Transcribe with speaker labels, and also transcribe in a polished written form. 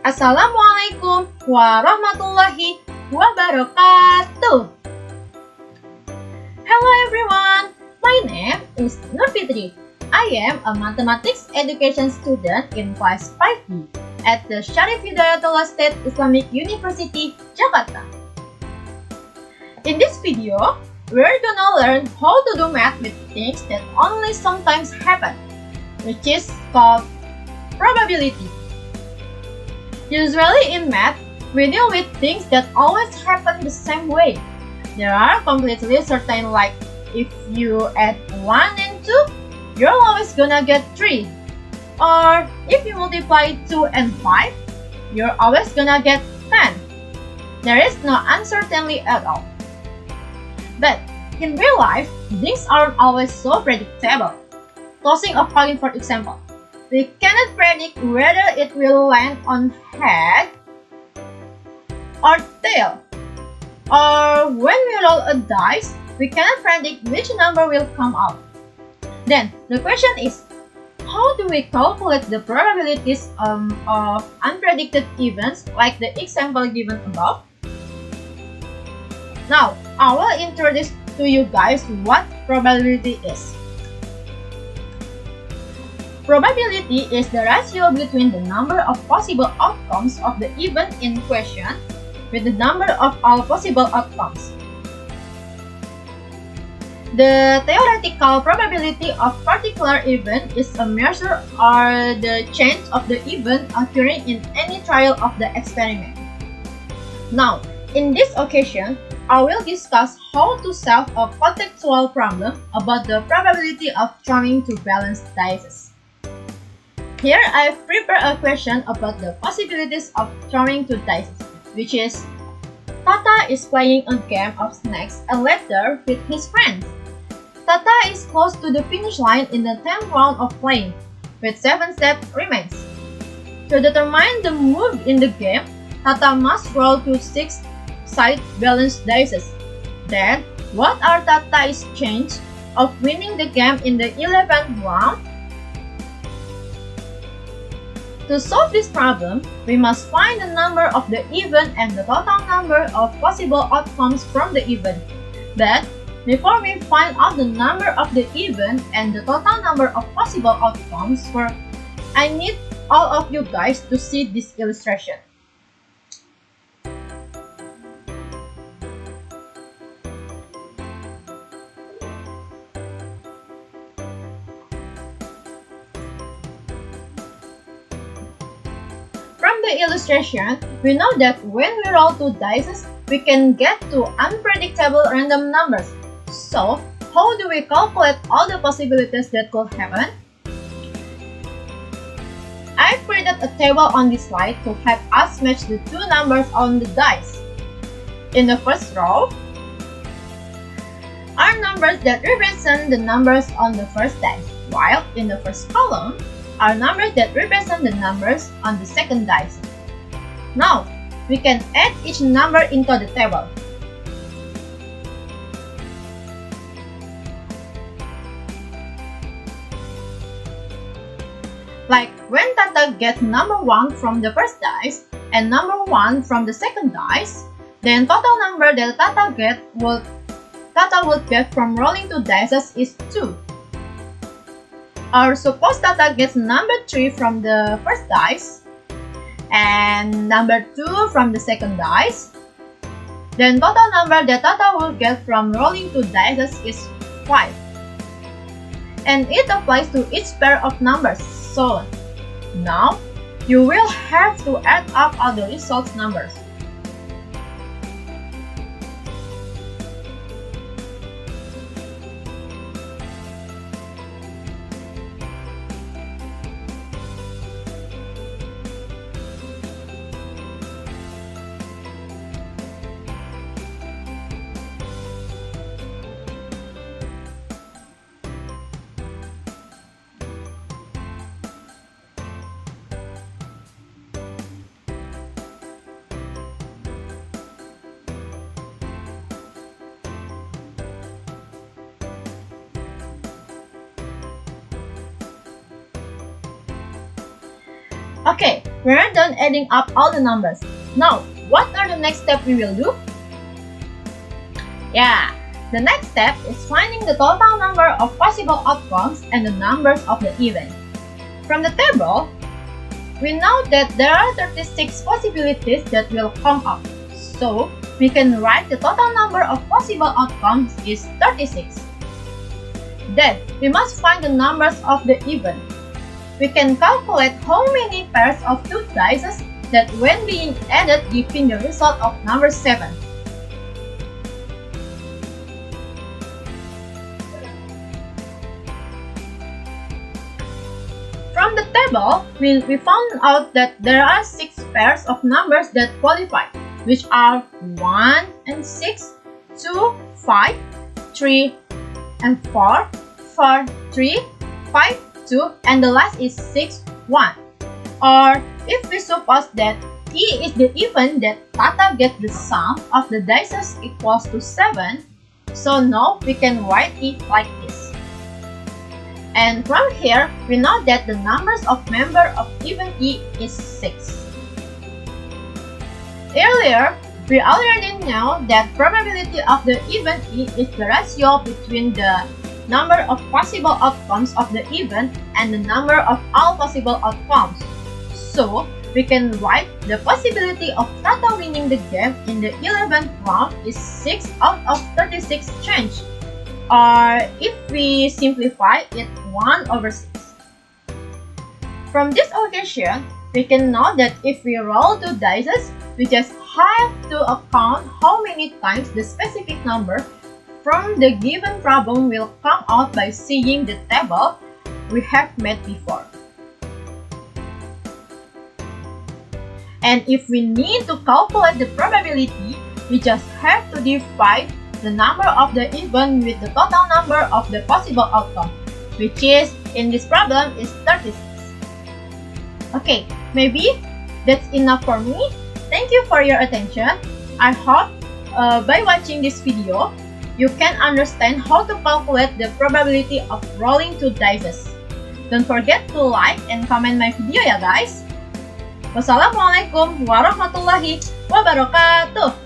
Speaker 1: Assalamualaikum warahmatullahi wabarakatuh. Hello everyone, my name is Nurfitri. I am a mathematics education student in class 5B at the Syarif Hidayatullah State Islamic University, Jakarta. In this video, we're gonna learn how to do math with things that only sometimes happen, which is called probability. Usually in math, we deal with things that always happen the same way. There are completely certain, like if you add 1 and 2, you're always gonna get 3. Or if you multiply 2 and 5, you're always gonna get 10. There is no uncertainty at all. But in real life, things aren't always so predictable. Tossing a coin, for example. We cannot predict whether it will land on head or tail. Or when we roll a dice, we cannot predict which number will come out. Then, the question is, how do we calculate the probabilities of unpredicted events like the example given above? Now, I will introduce to you guys what probability is. Probability is the ratio between the number of possible outcomes of the event in question with the number of all possible outcomes. The theoretical probability of particular event is a measure or the chance of the event occurring in any trial of the experiment. Now, in this occasion, I will discuss how to solve a contextual problem about the probability of throwing two balanced dice. Here, I've prepared a question about the possibilities of throwing two dice, which is, Tata is playing a game of snakes and ladder with his friends. Tata is close to the finish line in the 10th round of playing, with 7 steps remains. To determine the move in the game, Tata must roll two 6-sided balanced dice. Then, what are Tata's chances of winning the game in the 11th round? To solve this problem, we must find the number of the event and the total number of possible outcomes from the event. But before we find out the number of the event and the total number of possible outcomes, I need all of you guys to see this illustration. From the illustration, we know that when we roll two dice, we can get two unpredictable random numbers. So, how do we calculate all the possibilities that could happen? I created a table on this slide to help us match the two numbers on the dice. In the first row are numbers that represent the numbers on the first dice, while in the first column are numbers that represent the numbers on the second dice. Now, we can add each number into the table. Like when Tata gets number 1 from the first dice and number 1 from the second dice, then total number that Tata would get from rolling two dice is 2. Or suppose Tata gets number 3 from the first dice and number 2 from the second dice, then total number that Tata will get from rolling two dice is 5. And it applies to each pair of numbers. So, now you will have to add up all the results numbers. Okay, we're done adding up all the numbers. Now, what are the next steps we will do? Yeah, the next step is finding the total number of possible outcomes and the numbers of the event. From the table, we know that there are 36 possibilities that will come up. So, we can write the total number of possible outcomes is 36. Then, we must find the numbers of the event. We can calculate how many pairs of two dice that when being added giving the result of number 7. From the table, we found out that there are 6 pairs of numbers that qualify, which are 1 and 6, 2, 5, 3, and 4, 4, 3, 5, 2, and the last is 6, 1. Or if we suppose that T is the event that Tata gets the sum of the dice equals to 7, so now we can write it like this. And from here, we know that the numbers of members of event E is 6. Earlier, we already know that probability of the event E is the ratio between the number of possible outcomes of the event and the number of all possible outcomes. So, we can write the possibility of Tata winning the game in the 11th round is 6 out of 36 change. Or if we simplify it, 1 over 6. From this occasion, we can know that if we roll 2 dice, we just have to account how many times the specific number from the given problem will come out by seeing the table we have made before. And if we need to calculate the probability, we just have to divide the number of the event with the total number of the possible outcome, which is, in this problem, is 36. Okay, maybe that's enough for me. Thank you for your attention. I hope by watching this video, you can understand how to calculate the probability of rolling 2 dice. Don't forget to like and comment my video ya guys. Wassalamualaikum warahmatullahi wabarakatuh.